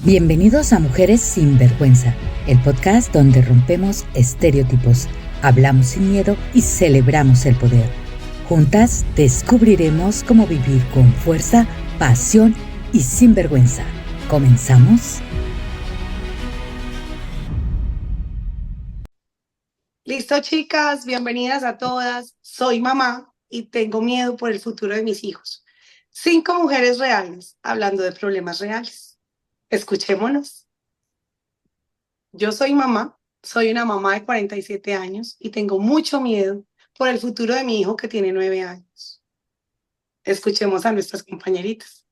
Bienvenidos a Mujeres sin Vergüenza, el podcast donde rompemos estereotipos, hablamos sin miedo y celebramos el poder. Juntas descubriremos cómo vivir con fuerza, pasión y sin vergüenza. ¿Comenzamos? Listo, chicas, bienvenidas a todas. Soy mamá y tengo miedo por el futuro de mis hijos. 5 mujeres reales hablando de problemas reales. Escuchémonos. Yo soy mamá, soy una mamá de 47 años y tengo mucho miedo por el futuro de mi hijo que tiene 9 años. Escuchemos a nuestras compañeritas.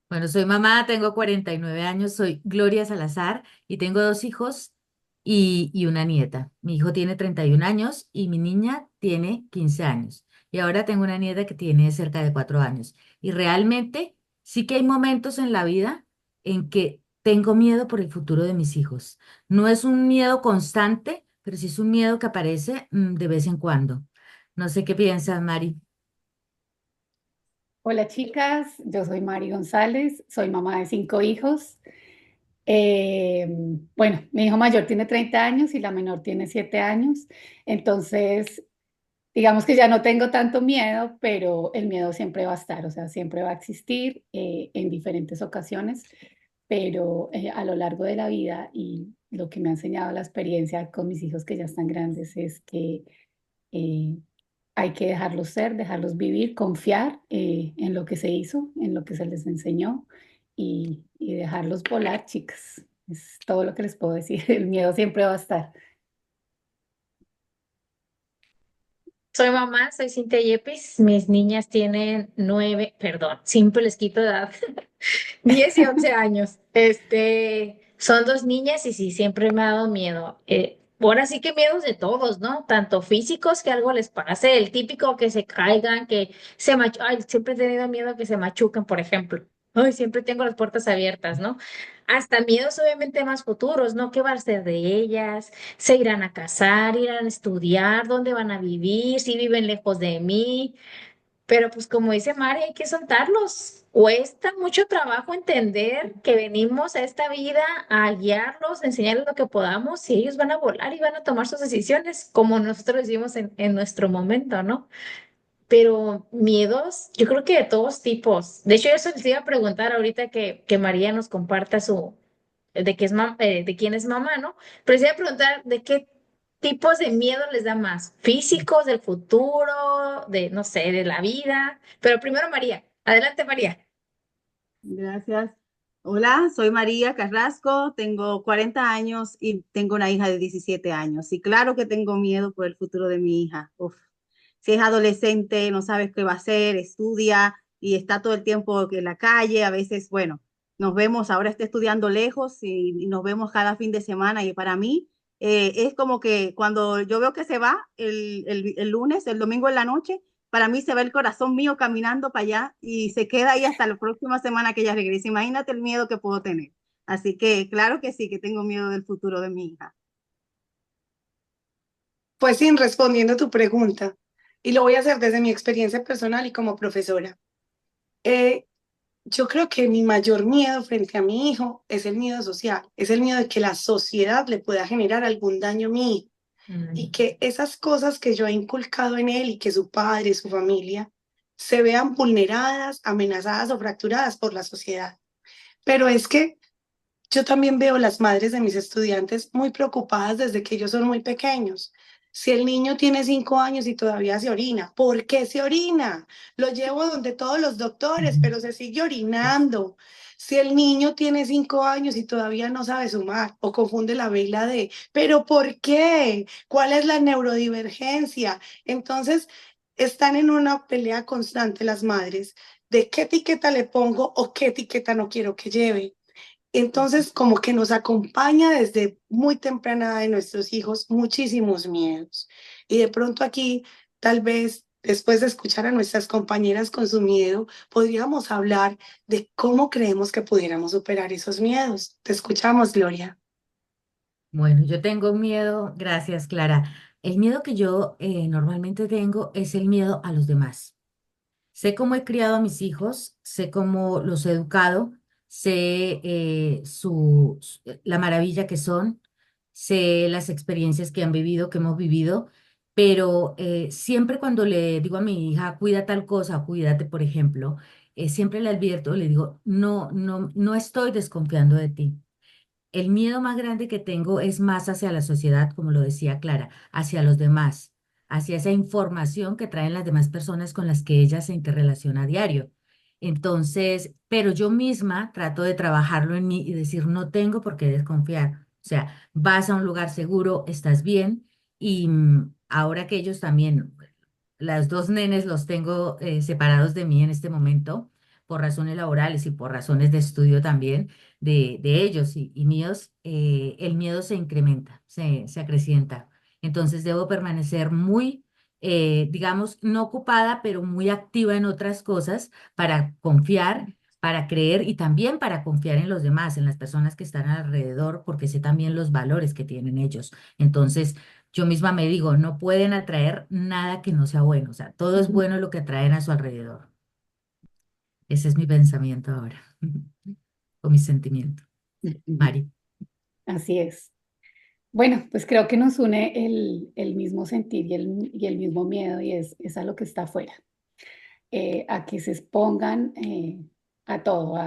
Bueno, soy mamá, tengo 49 años, soy Gloria Salazar y tengo dos hijos y una nieta. Mi hijo tiene 31 años y mi niña tiene 15 años. Y ahora tengo una nieta que tiene cerca de 4 años. Y realmente sí que hay momentos en la vida en que tengo miedo por el futuro de mis hijos. No es un miedo constante, pero sí es un miedo que aparece de vez en cuando. No sé qué piensas, Mari. Hola chicas, yo soy Mari González, soy mamá de 5 hijos. Eh, bueno, mi hijo mayor tiene 30 años y la menor tiene 7 años, entonces digamos que ya no tengo tanto miedo, pero el miedo siempre va a estar, o sea, siempre va a existir en diferentes ocasiones, pero a lo largo de la vida y lo que me ha enseñado la experiencia con mis hijos que ya están grandes es que eh, hay que dejarlos ser, dejarlos vivir, confiar en lo que se hizo, en lo que se les enseñó y dejarlos volar, chicas. Es todo lo que les puedo decir. El miedo siempre va a estar. Soy mamá, soy Cintia Yepis. Mis niñas tienen 9, perdón, siempre les quito edad, 10 y 11 años. Son dos niñas y sí, siempre me ha dado miedo. Ahora sí que miedos de todos, ¿no? Tanto físicos, que algo les pase, el típico que se caigan, que se machucan. Ay, siempre he tenido miedo que se machuquen, por ejemplo. Ay, siempre tengo las puertas abiertas, ¿no? Hasta miedos obviamente más futuros, ¿no? ¿Qué va a ser de ellas? ¿Se irán a casar, irán a estudiar, dónde van a vivir, si viven lejos de mí? Pero pues como dice Mari, hay que soltarlos. Cuesta mucho trabajo entender que venimos a esta vida a guiarlos, a enseñarles lo que podamos y ellos van a volar y van a tomar sus decisiones como nosotros lo hicimos en nuestro momento, ¿no? Pero miedos, yo creo que de todos tipos. De hecho, eso les iba a preguntar ahorita que María nos comparta de que de quién es mamá, ¿no? Pero les iba a preguntar de qué tipos de miedo les da más, físicos, del futuro, de, no sé, de la vida. Pero primero María. Adelante, María. Gracias. Hola, soy María Carrasco, tengo 40 años y tengo una hija de 17 años. Y claro que tengo miedo por el futuro de mi hija. Uf. Si es adolescente, no sabes qué va a hacer, estudia y está todo el tiempo en la calle. A veces, bueno, nos vemos, ahora está estudiando lejos y nos vemos cada fin de semana. Y para mí es como que cuando yo veo que se va el lunes, el domingo en la noche, para mí se ve el corazón mío caminando para allá y se queda ahí hasta la próxima semana que ella regrese. Imagínate el miedo que puedo tener. Así que claro que sí, que tengo miedo del futuro de mi hija. Pues sí, respondiendo a tu pregunta, y lo voy a hacer desde mi experiencia personal y como profesora. Eh, Yo creo que mi mayor miedo frente a mi hijo es el miedo social, es el miedo de que la sociedad le pueda generar algún daño a mi hijo y que esas cosas que yo he inculcado en él y que su padre, su familia, se vean vulneradas, amenazadas o fracturadas por la sociedad. Pero es que yo también veo las madres de mis estudiantes muy preocupadas desde que ellos son muy pequeños. Si el niño tiene 5 años y todavía se orina, ¿por qué se orina? Lo llevo donde todos los doctores, pero se sigue orinando. Si el niño tiene 5 años y todavía no sabe sumar o confunde la B y la D, ¿pero por qué? ¿Cuál es la neurodivergencia? Entonces, están en una pelea constante las madres de qué etiqueta le pongo o qué etiqueta no quiero que lleve. Entonces, como que nos acompaña desde muy temprana edad de nuestros hijos muchísimos miedos. Y de pronto aquí, tal vez, después de escuchar a nuestras compañeras con su miedo, podríamos hablar de cómo creemos que pudiéramos superar esos miedos. Te escuchamos, Gloria. Bueno, yo tengo miedo, gracias, Clara. El miedo que yo normalmente tengo es el miedo a los demás. Sé cómo he criado a mis hijos, sé cómo los he educado, sé la maravilla que son, sé las experiencias que han vivido, que hemos vivido, pero siempre cuando le digo a mi hija, cuida tal cosa, cuídate, por ejemplo, siempre le advierto, le digo, no, no, no estoy desconfiando de ti. El miedo más grande que tengo es más hacia la sociedad, como lo decía Clara, hacia los demás, hacia esa información que traen las demás personas con las que ella se interrelaciona a diario. Entonces, pero yo misma trato de trabajarlo en mí y decir, no tengo por qué desconfiar. O sea, vas a un lugar seguro, estás bien y ahora que ellos también, las dos nenes los tengo separados de mí en este momento por razones laborales y por razones de estudio también de ellos y míos, el miedo se incrementa, se acrecienta. Entonces debo permanecer muy, digamos, no ocupada, pero muy activa en otras cosas para confiar, para creer y también para confiar en los demás, en las personas que están alrededor, porque sé también los valores que tienen ellos. Entonces, yo misma me digo, no pueden atraer nada que no sea bueno, o sea, todo es bueno lo que atraen a su alrededor. Ese es mi pensamiento ahora, o mi sentimiento. Mari. Así es. Bueno, pues creo que nos une el mismo sentir y el mismo miedo y es a lo que está afuera, a que se expongan a todo,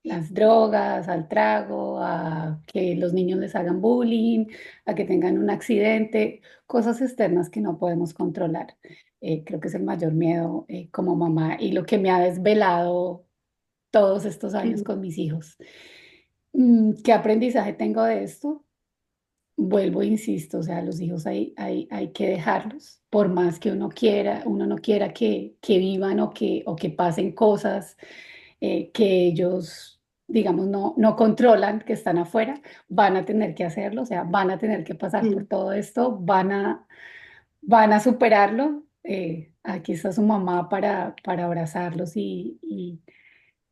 las drogas, al trago, a que los niños les hagan bullying, a que tengan un accidente, cosas externas que no podemos controlar. Creo que es el mayor miedo como mamá y lo que me ha desvelado todos estos años con mis hijos. ¿Qué aprendizaje tengo de esto? Vuelvo, e insisto, o sea, los hijos hay que dejarlos, por más que uno no quiera que vivan o que pasen cosas que ellos, digamos, no controlan, que están afuera, van a tener que hacerlo, o sea, van a tener que pasar por todo esto, van a superarlo. Aquí está su mamá para abrazarlos y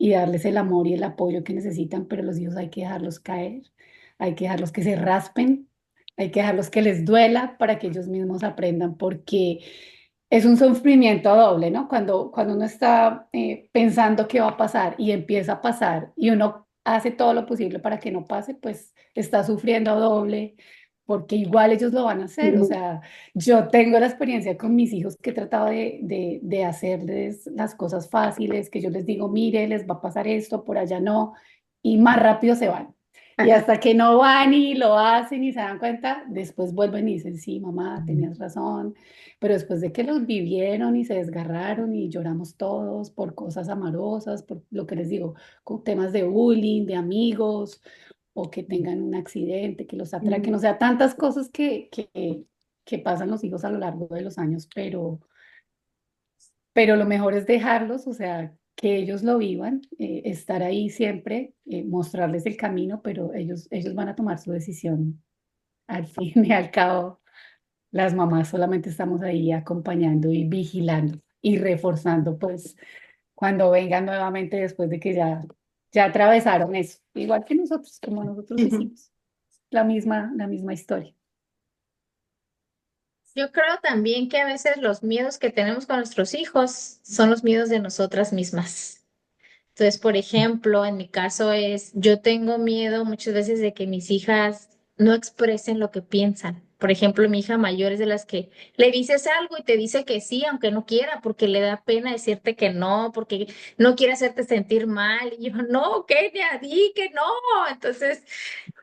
darles el amor y el apoyo que necesitan, pero los hijos hay que dejarlos caer, hay que dejarlos que se raspen, hay que dejarlos que les duela para que ellos mismos aprendan, porque es un sufrimiento doble, ¿no? Cuando uno está pensando qué va a pasar y empieza a pasar y uno hace todo lo posible para que no pase, pues está sufriendo doble, porque igual ellos lo van a hacer. O sea, yo tengo la experiencia con mis hijos que he tratado de hacerles las cosas fáciles, que yo les digo, mire, les va a pasar esto, por allá no, y más rápido se van. Y hasta que no van y lo hacen y se dan cuenta, después vuelven y dicen, sí, mamá, tenías razón. Pero después de que los vivieron y se desgarraron y lloramos todos por cosas amarosas, por lo que les digo, con temas de bullying, de amigos, o que tengan un accidente, que los atraquen, o sea, tantas cosas que pasan los hijos a lo largo de los años, pero lo mejor es dejarlos, o sea, que ellos lo vivan, estar ahí siempre, mostrarles el camino, pero ellos van a tomar su decisión al fin y al cabo. Las mamás solamente estamos ahí acompañando y vigilando y reforzando, pues, cuando vengan nuevamente después de que ya atravesaron eso, igual que nosotros, como nosotros hicimos, la misma historia. Yo creo también que a veces los miedos que tenemos con nuestros hijos son los miedos de nosotras mismas. Entonces, por ejemplo, en mi caso yo tengo miedo muchas veces de que mis hijas no expresen lo que piensan. Por ejemplo, mi hija mayor es de las que le dices algo y te dice que sí, aunque no quiera, porque le da pena decirte que no, porque no quiere hacerte sentir mal. Y yo, no, Kenia, di que no. Entonces,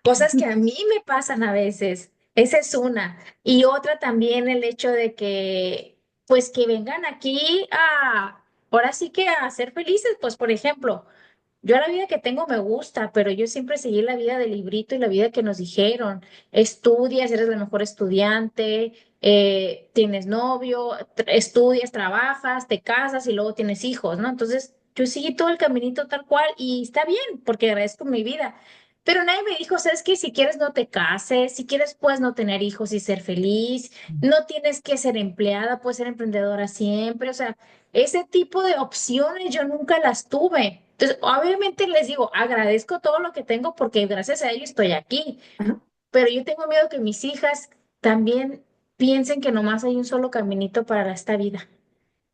cosas que a mí me pasan a veces. Esa es una. Y otra también el hecho de que, pues que vengan aquí ahora sí que a ser felices. Pues, por ejemplo, yo la vida que tengo me gusta, pero yo siempre seguí la vida del librito y la vida que nos dijeron. Estudias, eres la mejor estudiante, tienes novio, estudias, trabajas, te casas y luego tienes hijos, ¿no? Entonces, yo seguí todo el caminito tal cual y está bien, porque agradezco mi vida. Pero nadie me dijo, ¿sabes qué? Si quieres no te cases, si quieres puedes no tener hijos y ser feliz, no tienes que ser empleada, puedes ser emprendedora siempre, o sea, ese tipo de opciones yo nunca las tuve. Entonces, obviamente les digo, agradezco todo lo que tengo porque gracias a ello estoy aquí, pero yo tengo miedo que mis hijas también piensen que nomás hay un solo caminito para esta vida.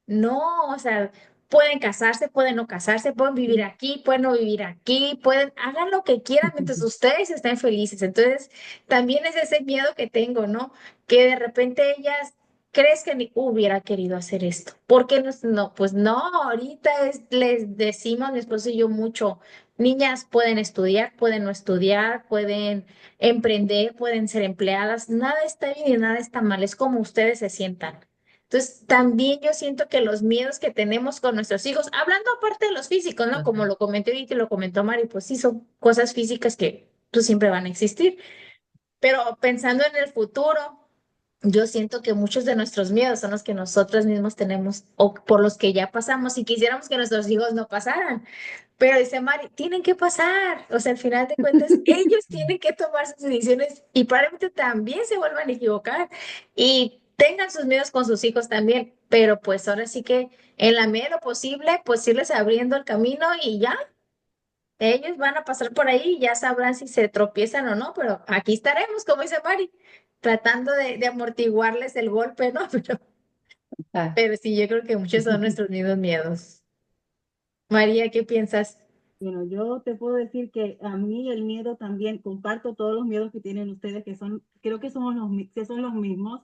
No, o sea, pueden casarse, pueden no casarse, pueden vivir aquí, pueden no vivir aquí, hagan lo que quieran mientras ustedes estén felices. Entonces, también es ese miedo que tengo, ¿no? Que de repente ellas crees que ni hubiera querido hacer esto. ¿Por qué no? No, pues no, ahorita les decimos, mi esposo y yo mucho, niñas pueden estudiar, pueden no estudiar, pueden emprender, pueden ser empleadas, nada está bien y nada está mal, es como ustedes se sientan. Entonces, también yo siento que los miedos que tenemos con nuestros hijos, hablando aparte de los físicos, ¿no? Como Total. lo comenté ahorita y lo comentó Mari, pues sí, son cosas físicas que pues siempre van a existir. Pero pensando en el futuro, yo siento que muchos de nuestros miedos son los que nosotros mismos tenemos o por los que ya pasamos y quisiéramos que nuestros hijos no pasaran. Pero dice Mari, tienen que pasar. O sea, al final de cuentas, ellos tienen que tomar sus decisiones y probablemente también se vuelvan a equivocar y tengan sus miedos con sus hijos también. Pero pues ahora sí que en la medida de lo posible, pues irles abriendo el camino y ya, ellos van a pasar por ahí y ya sabrán si se tropiezan o no. Pero aquí estaremos, como dice Mari, tratando de amortiguarles el golpe, ¿no? Ah, Pero sí, yo creo que muchos son nuestros mismos miedos. María, ¿qué piensas? Bueno, yo te puedo decir que a mí el miedo también, comparto todos los miedos que tienen ustedes, que son, creo que somos que son los mismos,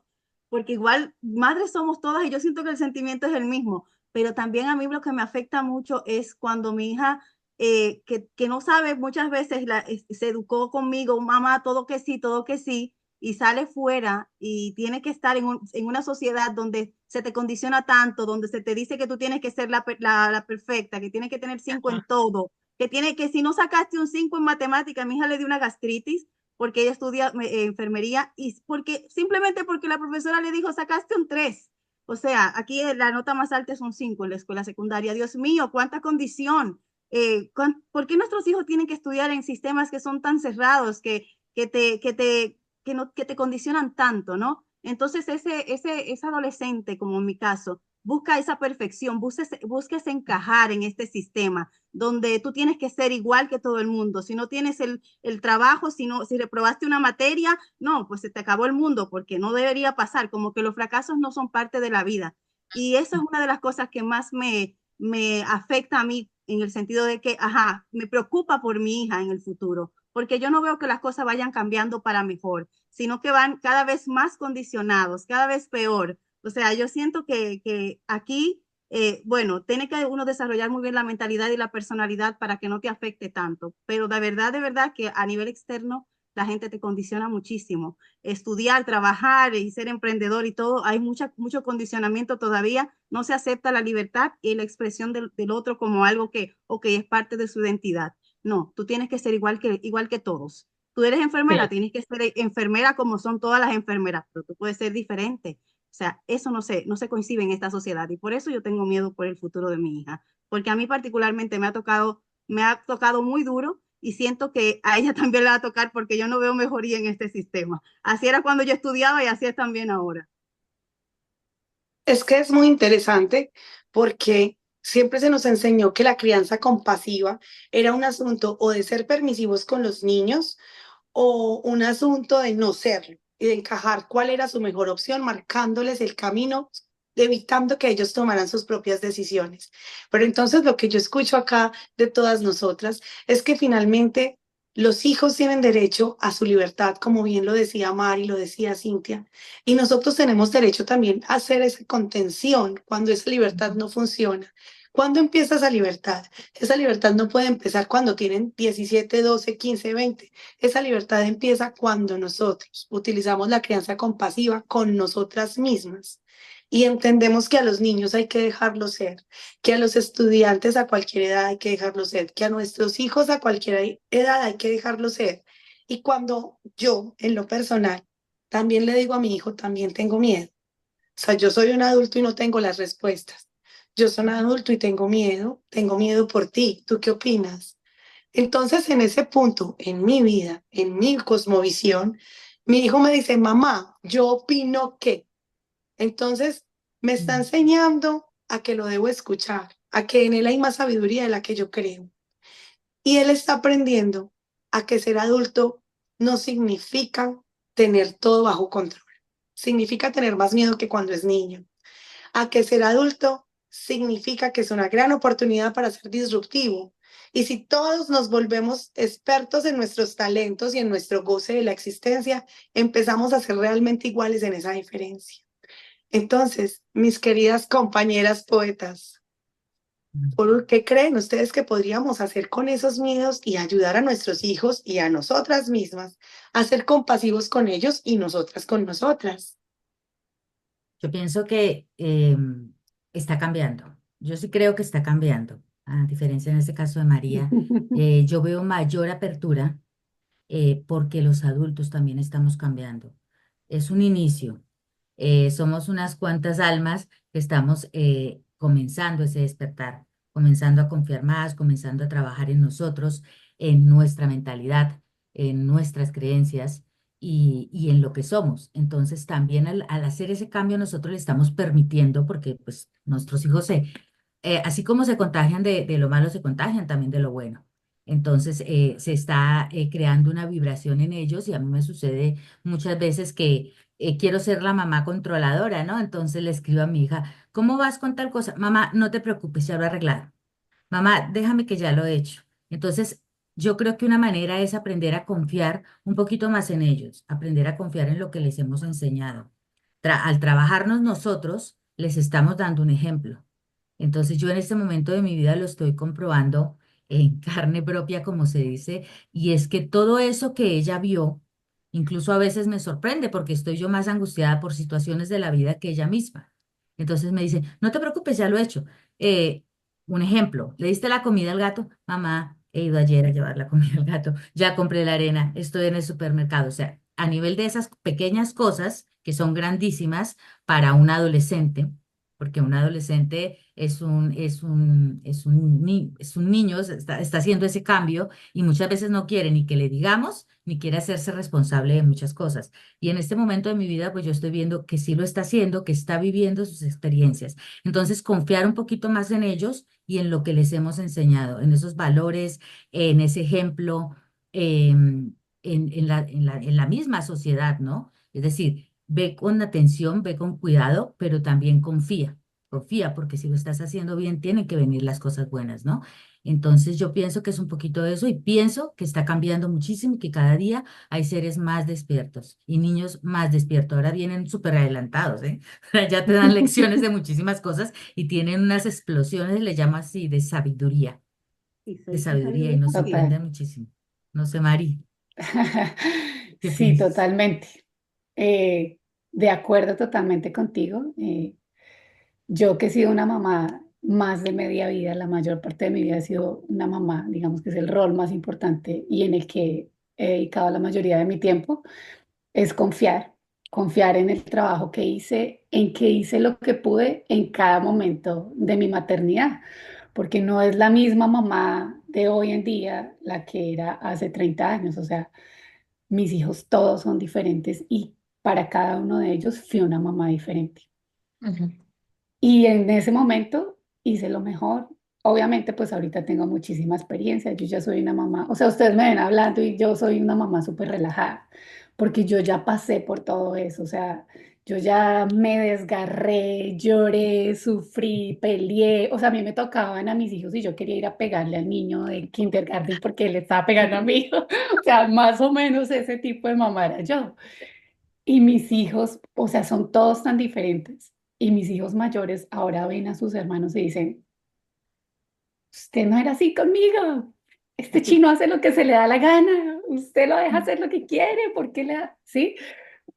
porque igual madres somos todas y yo siento que el sentimiento es el mismo, pero también a mí lo que me afecta mucho es cuando mi hija, que no sabe muchas veces, se educó conmigo, mamá, todo que sí, y sale fuera y tiene que estar en una sociedad donde se te condiciona tanto, donde se te dice que tú tienes que ser la perfecta, que tienes que tener 5 en Ajá. todo, que si no sacaste un 5 en matemática, mi hija le dio una gastritis porque ella estudia enfermería y simplemente porque la profesora le dijo, sacaste un 3. O sea, aquí la nota más alta es un 5 en la escuela secundaria. Dios mío, cuánta condición. ¿Por qué nuestros hijos tienen que estudiar en sistemas que son tan cerrados, que te, que te, que te condicionan tanto, ¿no? Entonces, ese adolescente, como en mi caso, busca esa perfección, busca encajar en este sistema donde tú tienes que ser igual que todo el mundo. Si no tienes el trabajo, si reprobaste una materia, no, pues se te acabó el mundo porque no debería pasar, como que los fracasos no son parte de la vida. Y eso es una de las cosas que más me afecta a mí en el sentido de que, ajá, me preocupa por mi hija en el futuro, porque yo no veo que las cosas vayan cambiando para mejor, sino que van cada vez más condicionados, cada vez peor. O sea, yo siento que aquí bueno, tiene que uno desarrollar muy bien la mentalidad y la personalidad para que no te afecte tanto, pero de verdad que a nivel externo la gente te condiciona muchísimo. Estudiar, trabajar y ser emprendedor y todo, hay mucho condicionamiento todavía, no se acepta la libertad y la expresión del otro como algo que, ok, es parte de su identidad. No, tú tienes que ser igual que todos. Tú eres enfermera, Sí. tienes que ser enfermera como son todas las enfermeras, pero tú puedes ser diferente. O sea, eso no se concibe en esta sociedad y por eso yo tengo miedo por el futuro de mi hija, porque a mí particularmente me ha tocado muy duro y siento que a ella también le va a tocar porque yo no veo mejoría en este sistema. Así era cuando yo estudiaba y así es también ahora. Es que es muy interesante porque siempre se nos enseñó que la crianza compasiva era un asunto o de ser permisivos con los niños o un asunto de no serlo y de encajar cuál era su mejor opción, marcándoles el camino, evitando que ellos tomaran sus propias decisiones. Pero entonces lo que yo escucho acá de todas nosotras es que finalmente los hijos tienen derecho a su libertad, como bien lo decía Mari, lo decía Cintia, y nosotros tenemos derecho también a hacer esa contención cuando esa libertad no funciona. ¿Cuándo empieza esa libertad? Esa libertad no puede empezar cuando tienen 17, 12, 15, 20. Esa libertad empieza cuando nosotros utilizamos la crianza compasiva con nosotras mismas y entendemos que a los niños hay que dejarlos ser, que a los estudiantes a cualquier edad hay que dejarlos ser, que a nuestros hijos a cualquier edad hay que dejarlos ser. Y cuando yo, en lo personal, también le digo a mi hijo, también tengo miedo. O sea, yo soy un adulto y no tengo las respuestas. Yo soy un adulto y tengo miedo por ti. ¿Tú qué opinas? Entonces, en ese punto, en mi vida, en mi cosmovisión, mi hijo me dice, mamá, yo opino que. Entonces, me está enseñando a que lo debo escuchar, a que en él hay más sabiduría de la que yo creo. Y él está aprendiendo a que ser adulto no significa tener todo bajo control. Significa tener más miedo que cuando es niño. A que ser adulto significa que es una gran oportunidad para ser disruptivo. Y si todos nos volvemos expertos en nuestros talentos y en nuestro goce de la existencia, empezamos a ser realmente iguales en esa diferencia. Entonces, mis queridas compañeras poetas, ¿por qué creen ustedes que podríamos hacer con esos miedos y ayudar a nuestros hijos y a nosotras mismas a ser compasivos con ellos y nosotras con nosotras? Yo pienso que está cambiando. Yo sí creo que está cambiando. A diferencia en este caso de María, yo veo mayor apertura porque los adultos también estamos cambiando. Es un inicio. Somos unas cuantas almas que estamos comenzando ese despertar, comenzando a confiar más, comenzando a trabajar en nosotros, en nuestra mentalidad, en nuestras creencias y en lo que somos. Entonces, también al hacer ese cambio, nosotros le estamos permitiendo, porque pues nuestros hijos así como se contagian de lo malo, se contagian también de lo bueno. Entonces, se está creando una vibración en ellos y a mí me sucede muchas veces que quiero ser la mamá controladora, ¿no? Entonces le escribo a mi hija, ¿cómo vas con tal cosa? Mamá, no te preocupes, ya lo he arreglado. Mamá, déjame que ya lo he hecho. Entonces, yo creo que una manera es aprender a confiar un poquito más en ellos, aprender a confiar en lo que les hemos enseñado. Al trabajarnos nosotros, les estamos dando un ejemplo. Entonces yo en este momento de mi vida lo estoy comprobando en carne propia, como se dice, y es que todo eso que ella vio, incluso a veces me sorprende porque estoy yo más angustiada por situaciones de la vida que ella misma. Entonces me dice, no te preocupes, ya lo he hecho. Eh, un ejemplo, ¿le diste la comida al gato? Mamá, he ido ayer a llevar la comida al gato, ya compré la arena, estoy en el supermercado. O sea, a nivel de esas pequeñas cosas que son grandísimas para un adolescente, porque un adolescente es un niño, está haciendo ese cambio y muchas veces no quiere ni que le digamos, ni quiere hacerse responsable de muchas cosas. Y en este momento de mi vida, pues yo estoy viendo que sí lo está haciendo, que está viviendo sus experiencias. Entonces, confiar un poquito más en ellos y en lo que les hemos enseñado, en esos valores, en ese ejemplo, en la misma sociedad, ¿no? Es decir, ve con atención, ve con cuidado, pero también confía. Confía, porque si lo estás haciendo bien, tienen que venir las cosas buenas, ¿no? Entonces yo pienso que es un poquito de eso y pienso que está cambiando muchísimo y que cada día hay seres más despiertos y niños más despiertos. Ahora vienen súper adelantados, ¿eh? Ya te dan lecciones de muchísimas cosas y tienen unas explosiones, le llamo así, Y de soy hija de sabiduría y Dios nos también. Total. sorprenden muchísimo. No sé, Mari, ¿qué Sí, piensas? totalmente. De acuerdo totalmente contigo. Yo que he sido una mamá más de media vida, la mayor parte de mi vida he sido una mamá, digamos que es el rol más importante y en el que he dedicado la mayoría de mi tiempo, es confiar, confiar en el trabajo que hice, en que hice lo que pude en cada momento de mi maternidad, porque no es la misma mamá de hoy en día la que era hace 30 años, o sea, mis hijos todos son diferentes y para cada uno de ellos fui una mamá diferente. Ujú. Y en ese momento hice lo mejor. Obviamente, pues ahorita tengo muchísima experiencia. Yo ya soy una mamá, o sea, ustedes me ven hablando y yo soy una mamá súper relajada, porque yo ya pasé por todo eso. O sea, yo ya me desgarré, lloré, sufrí, peleé. O sea, a mí me tocaban a mis hijos y yo quería ir a pegarle al niño del kindergarten porque él le estaba pegando a mi hijo. O sea, más o menos ese tipo de mamá era yo. Y mis hijos, o sea, son todos tan diferentes. Y mis hijos mayores ahora ven a sus hermanos y dicen, usted no era así conmigo. Este chino hace lo que se le da la gana. Usted lo deja hacer lo que quiere. ¿Por qué le da? ¿Sí?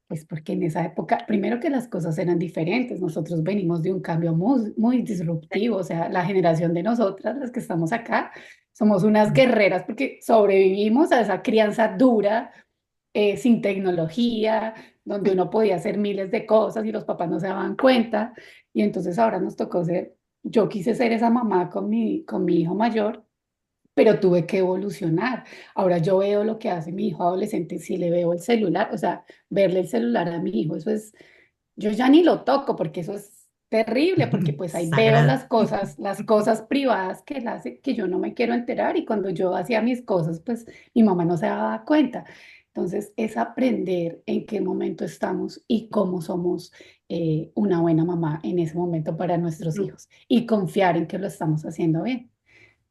Pues porque en esa época, primero que las cosas eran diferentes. Nosotros venimos de un cambio muy, muy disruptivo. O sea, la generación de nosotras, las que estamos acá, somos unas guerreras porque sobrevivimos a esa crianza dura, sin tecnología, donde uno podía hacer miles de cosas y los papás no se daban cuenta. Y entonces ahora nos tocó ser, yo quise ser esa mamá con mi hijo mayor, pero tuve que evolucionar. Ahora yo veo lo que hace mi hijo adolescente, si le veo el celular, o sea, verle el celular a mi hijo, eso es, yo ya ni lo toco porque eso es terrible, porque pues ahí veo Sagrado. las cosas privadas que él hace que yo no me quiero enterar y cuando yo hacía mis cosas, pues mi mamá no se daba cuenta. Entonces, es aprender en qué momento estamos y cómo somos una buena mamá en ese momento para nuestros Ujú. hijos y confiar en que lo estamos haciendo bien.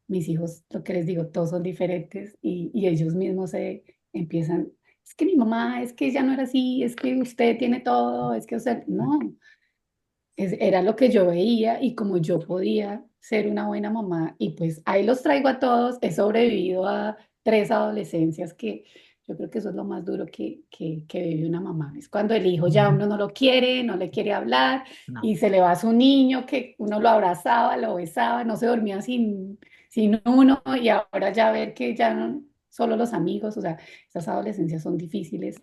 Mis hijos, lo que les digo, todos son diferentes y ellos mismos se empiezan, es que mi mamá, es que ella no era así, es que usted tiene todo, es que usted, no, era lo que yo veía y como yo podía ser una buena mamá y pues ahí los traigo a todos, he sobrevivido a 3 adolescencias que yo creo que eso es lo más duro que vive una mamá, es cuando el hijo ya uno no lo quiere, no le quiere hablar No. y se le va a su niño que uno lo abrazaba, lo besaba, no se dormía sin uno y ahora ya ver que ya solo los amigos, o sea, esas adolescencias son difíciles,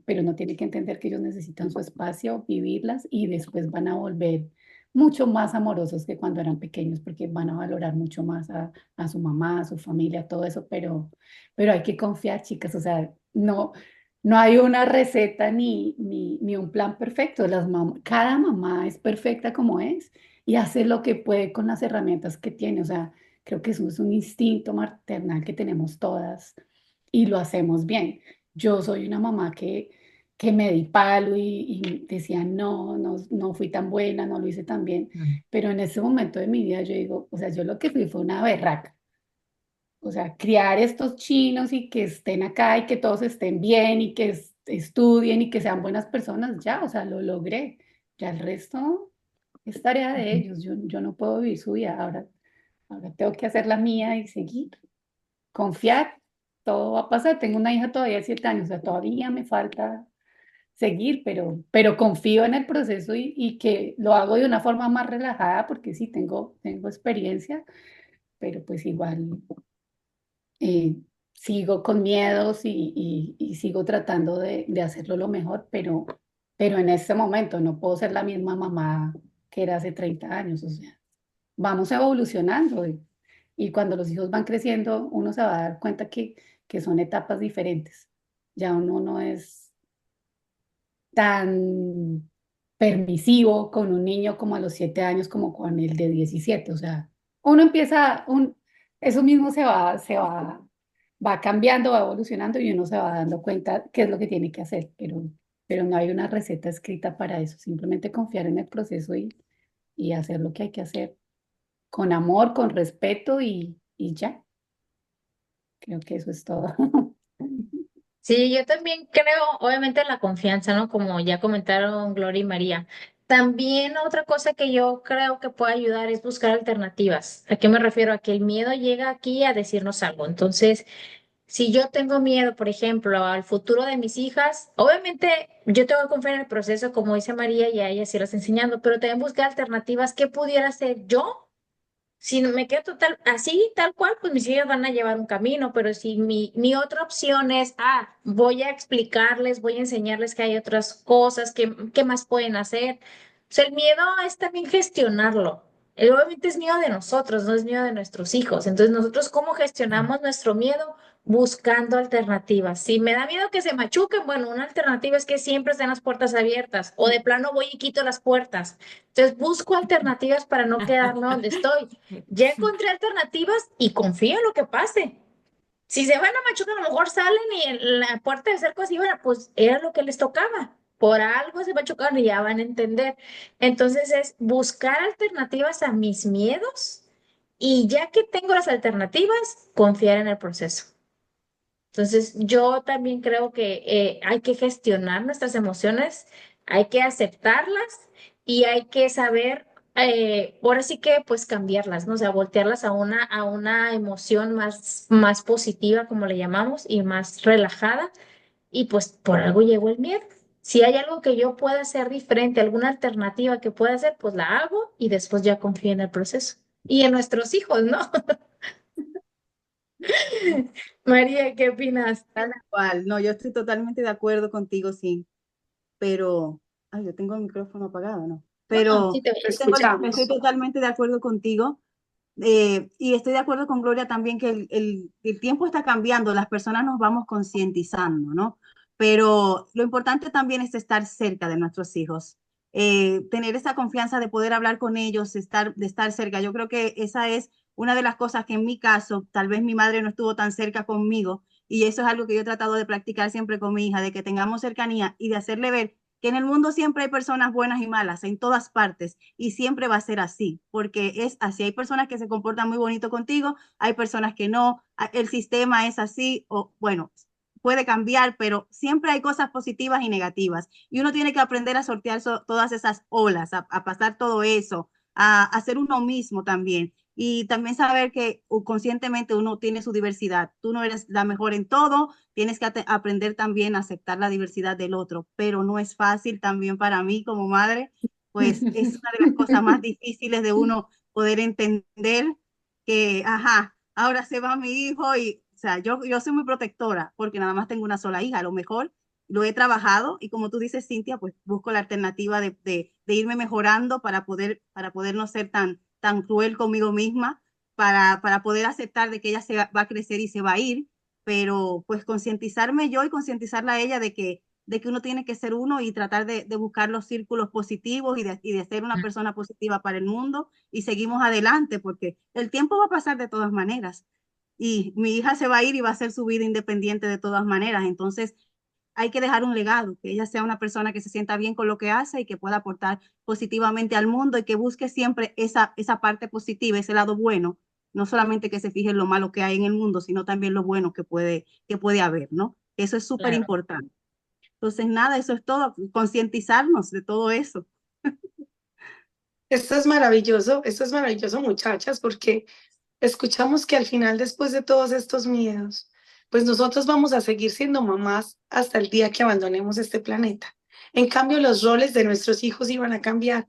pero uno tiene que entender que ellos necesitan su espacio, vivirlas y después van a volver mucho más amorosos que cuando eran pequeños porque van a valorar mucho más a su mamá, a su familia, todo eso, pero hay que confiar, chicas, o sea, no hay una receta ni un plan perfecto. Cada mamá es perfecta como es y hace lo que puede con las herramientas que tiene. O sea, creo que eso es un instinto maternal que tenemos todas y lo hacemos bien. Yo soy una mamá que me di palo y decía, no fui tan buena, no lo hice tan bien. Mm. Pero en ese momento de mi vida yo digo, o sea, yo lo que fui fue una berraca. O sea, criar estos chinos y que estén acá y que todos estén bien y que estudien y que sean buenas personas, ya, o sea, lo logré. Ya el resto es tarea de ellos. Yo no puedo vivir su vida. Ahora tengo que hacer la mía y seguir. Confiar, todo va a pasar. Tengo una hija todavía de 7 años, o sea, todavía me falta seguir, pero confío en el proceso y que lo hago de una forma más relajada porque sí, tengo experiencia, pero pues igual eh, sigo con miedos y sigo tratando de hacerlo lo mejor, pero en este momento no puedo ser la misma mamá que era hace 30 años, o sea, vamos evolucionando y cuando los hijos van creciendo, uno se va a dar cuenta que son etapas diferentes. Ya uno no es tan permisivo con un niño como a los 7 años como con el de 17. O sea, uno empieza, eso mismo va cambiando, va evolucionando y uno se va dando cuenta qué es lo que tiene que hacer, pero no hay una receta escrita para eso, simplemente confiar en el proceso y hacer lo que hay que hacer con amor, con respeto y ya, creo que eso es todo. Sí, yo también creo, obviamente, en la confianza, ¿no? Como ya comentaron Gloria y María. También otra cosa que yo creo que puede ayudar es buscar alternativas. ¿A qué me refiero? A que el miedo llega aquí a decirnos algo. Entonces, si yo tengo miedo, por ejemplo, al futuro de mis hijas, obviamente yo tengo que confiar en el proceso, como dice María, y a ella sí las enseñando, pero también buscar alternativas. ¿Qué pudiera hacer yo? Si no me quedo total, así, tal cual, pues mis hijas van a llevar un camino, pero si mi otra opción es, voy a explicarles, voy a enseñarles que hay otras cosas, que más pueden hacer. O sea, el miedo es también gestionarlo. Obviamente es miedo de nosotros, no es miedo de nuestros hijos. Entonces, nosotros, ¿cómo gestionamos nuestro miedo? Buscando alternativas. Si me da miedo que se machuquen, bueno, una alternativa es que siempre estén las puertas abiertas, o de plano voy y quito las puertas. Entonces busco alternativas para no quedarme donde estoy. Ya encontré alternativas y confío en lo que pase. Si se van a machucar, a lo mejor salen y en la puerta de cerco así, bueno, pues era lo que les tocaba. Por algo se machucaron y ya van a entender. Entonces es buscar alternativas a mis miedos y ya que tengo las alternativas, confiar en el proceso. Entonces, yo también creo que hay que gestionar nuestras emociones, hay que aceptarlas y hay que saber, ahora sí que pues cambiarlas, ¿no? O sea, voltearlas a una emoción más positiva, como le llamamos, y más relajada. Y pues por algo llegó el miedo. Si hay algo que yo pueda hacer diferente, alguna alternativa que pueda hacer, pues la hago y después ya confío en el proceso. Y en nuestros hijos, ¿no? María, ¿qué opinas? Tal cual. No, yo estoy totalmente de acuerdo contigo, sí, pero, ay, yo tengo el micrófono apagado, ¿no? No, sí Pero te Te estoy escuchamos. totalmente de acuerdo contigo. Y estoy de acuerdo con Gloria también que el tiempo está cambiando, las personas nos vamos concientizando, ¿no? Pero lo importante también es estar cerca de nuestros hijos, tener esa confianza de poder hablar con ellos, de estar cerca. Yo creo que esa es una de las cosas que en mi caso, tal vez mi madre no estuvo tan cerca conmigo, y eso es algo que yo he tratado de practicar siempre con mi hija, de que tengamos cercanía y de hacerle ver que en el mundo siempre hay personas buenas y malas, en todas partes, y siempre va a ser así, porque es así. Hay personas que se comportan muy bonito contigo, hay personas que no, el sistema es así, o bueno, puede cambiar, pero siempre hay cosas positivas y negativas, y uno tiene que aprender a sortear todas esas olas, a pasar todo eso, a ser uno mismo también. Y también saber que conscientemente uno tiene su diversidad. Tú no eres la mejor en todo, tienes que aprender también a aceptar la diversidad del otro, pero no es fácil también para mí como madre, pues es una de las cosas más difíciles de uno poder entender que, ajá, ahora se va mi hijo y, o sea, yo soy muy protectora porque nada más tengo una sola hija, a lo mejor lo he trabajado y como tú dices, Cintia, pues busco la alternativa de irme mejorando para poder no ser tan cruel conmigo misma, para poder aceptar de que ella se va a crecer y se va a ir, pero pues concientizarme yo y concientizarla a ella de que uno tiene que ser uno y tratar de buscar los círculos positivos y de ser una persona positiva para el mundo y seguimos adelante porque el tiempo va a pasar de todas maneras y mi hija se va a ir y va a hacer su vida independiente de todas maneras, entonces hay que dejar un legado, que ella sea una persona que se sienta bien con lo que hace y que pueda aportar positivamente al mundo y que busque siempre esa parte positiva, ese lado bueno, no solamente que se fije en lo malo que hay en el mundo, sino también lo bueno que puede haber, ¿no? Eso es súper Claro. importante. Entonces, nada, eso es todo, concientizarnos de todo eso. Esto es maravilloso, muchachas, porque escuchamos que al final, después de todos estos miedos, pues nosotros vamos a seguir siendo mamás hasta el día que abandonemos este planeta. En cambio, los roles de nuestros hijos iban a cambiar.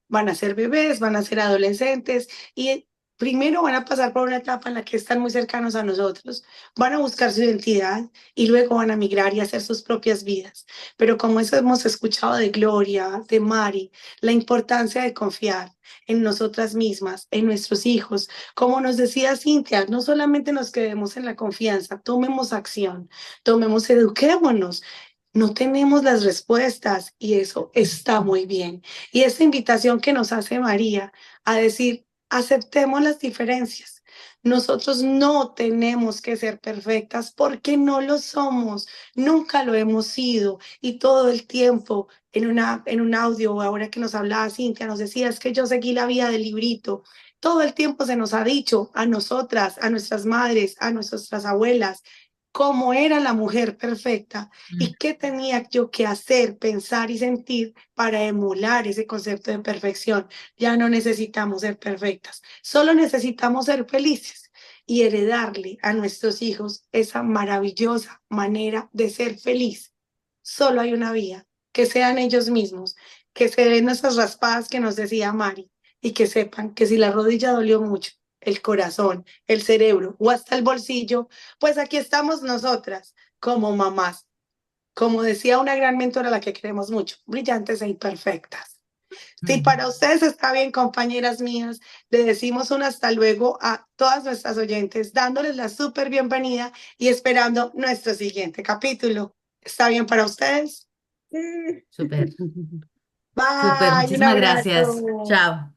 Van a ser bebés, van a ser adolescentes y primero van a pasar por una etapa en la que están muy cercanos a nosotros, van a buscar su identidad y luego van a migrar y hacer sus propias vidas. Pero como eso hemos escuchado de Gloria, de Mari, la importancia de confiar en nosotras mismas, en nuestros hijos, como nos decía Cintia, no solamente nos quedemos en la confianza, tomemos acción, tomemos, eduquémonos. No tenemos las respuestas y eso está muy bien. Y esa invitación que nos hace María a decir, aceptemos las diferencias. Nosotros no tenemos que ser perfectas porque no lo somos, nunca lo hemos sido y todo el tiempo en un audio, ahora que nos hablaba Cintia, nos decía, es que yo seguí la vida del librito. Todo el tiempo se nos ha dicho a nosotras, a nuestras madres, a nuestras abuelas, cómo era la mujer perfecta y qué tenía yo que hacer, pensar y sentir para emular ese concepto de perfección. Ya no necesitamos ser perfectas, solo necesitamos ser felices y heredarle a nuestros hijos esa maravillosa manera de ser feliz. Solo hay una vía, que sean ellos mismos, que se den esas raspadas que nos decía Mari y que sepan que si la rodilla dolió mucho, el corazón, el cerebro o hasta el bolsillo, pues aquí estamos nosotras como mamás, como decía una gran mentora a la que queremos mucho, brillantes e imperfectas. Si para ustedes está bien, compañeras mías, le decimos un hasta luego a todas nuestras oyentes, dándoles la súper bienvenida y esperando nuestro siguiente capítulo. ¿Está bien para ustedes? Súper, súper. Bye, un Muchísimas gracias. abrazo. Chao.